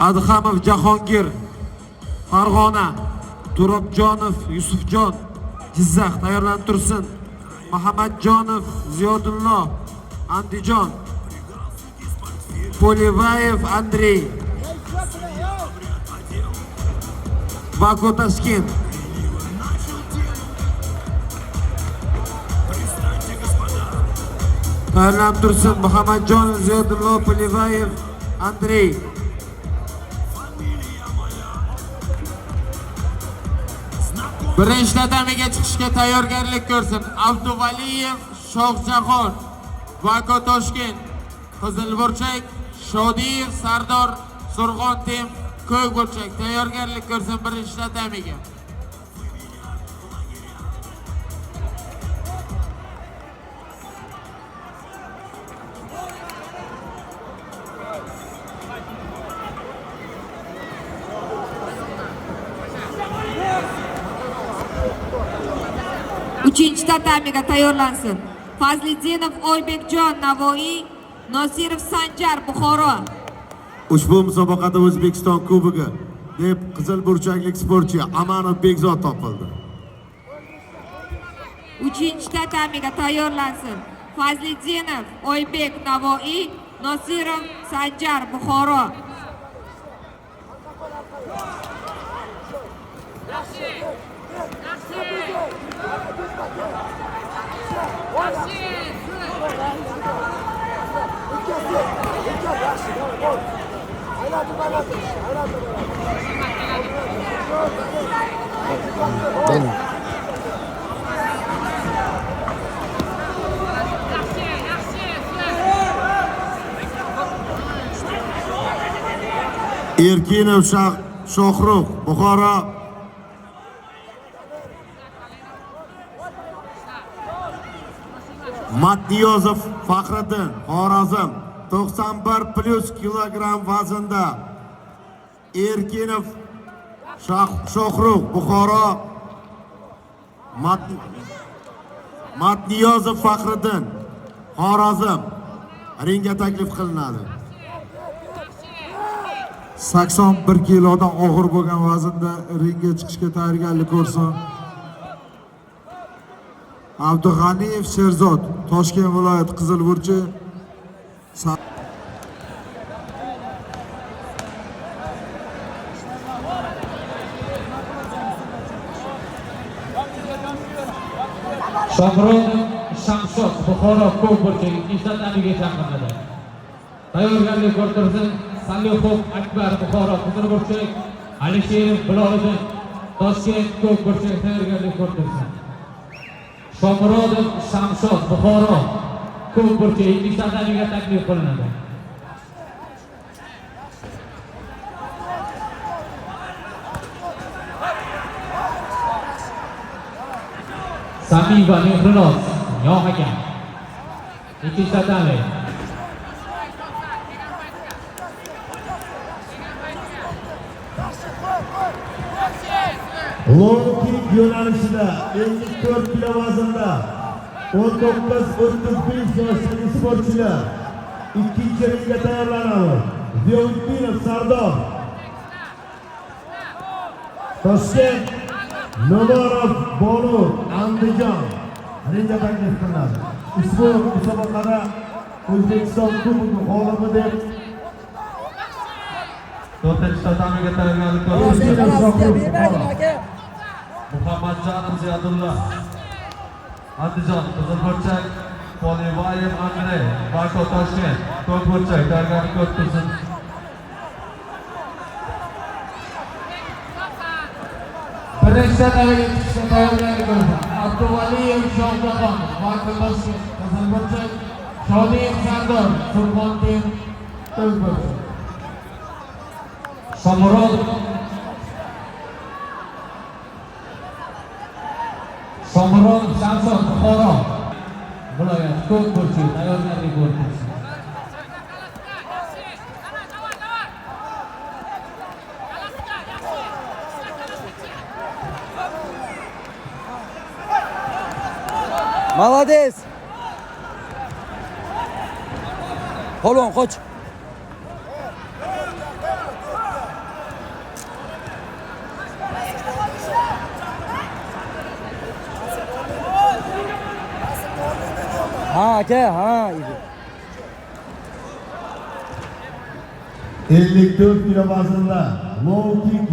Adhamov Jahongir, Farg'ona. Turobjonov Yusufjon, Jizzax. Tayyorlanib tursin. Muhammadjonov Ziyodullo, Andijon. Polivayev Andrey, Baku Toshkent. Tayyorlanib tursin. Muhammadjonov Ziyodullo, Polivayev Andrey. Birinchi tatamiga chiqishga tayyorgarlik ko'rsin. Abduvaliyev Shohjahon, Baku Toshkent. Qizilburchak Shodiyev Sardor, Surg'ontim Ko'kburchak. Tayyorgarlik ko'rsin birinchi tatamiga. Uchinchi tatamiga tayyorlansin. Fazliddinov Oybekjon Navoiy, Nosirov Sanjar Buxoro. Ushbu musobaqada O'zbekiston Kubogi deb qizilburchaklik sportchi Amanov Bekzod topildi. Uchinchi tatamiga tayyorlansin. Fazliddinov Oybek Navoiy, Nosirov Sanjar Buxoro. Erkinov Shohrux, Buxoro. Matniyozov Faxriddin, Xorazm. 91+ kilogram vaznda. Erkinov Shohrux, Buxoro. Matniyozov Faxriddin, Xorazm ringga taklif qilinadi. 81 kilodan og'ir bo'lgan vaznda ringga chiqishga tayyorgarlik ko'rsin. Abdug'aniyev Sherzod, Toshkent viloyati Qizilburchi. Shomurodov Shamshod, Buxoro Ko'kburchak ikkinchi tatamiga chaqiriladi. Tayyorgarlik ko'rtirsin. Salihov Akbar, Buxoro Qizilburchak. Alisherov Biloliddin, Toshkent Ko'kburchak. Tayyorgarlik ko'rtirsin. Shomurodov Shamshod, Buxoro Ko'kburchak ikkinchi tatamiga taklif qilinadi. Samiva Mehrinos, yo'q ekan. Ikkinchi tatami. Long kick yo'nalishida 54 kilo vaznda 19-35 yoshli sportchilar ikkinchi ringga tayyorlanadi. Ziyodullo Sardor, Toshkent. Nomorov Bolu, Andijon ringga taklif qilinadi. Ushbu musobaqada O'zbekiston Kubogi g'olibi deb 4-chi tatamiga tayyorgarlik ko'rdi. Muhammadjonov Ziyodulla, Andijon Qizilburchak. Polivayev Andrey, Baku Toshkent Ko'kburchak. Tayyorgarlik ko'rsin. Birinchi tatamiga chiqishga tayyorgarlik ko'rsin. Abduvaliyev Shohjahon, Baku Toshkent Qizilburchak. Shodiyev Sardor, Surg'ontim Ko'kburchak. Shomurodov Shamshod, Buxoro viloyati Ko'kburchak. Tayyorgarlik ko'rsin. Молодец. Polvon qoch. Ha aka, ha edi. 54 kilo vaznda low kick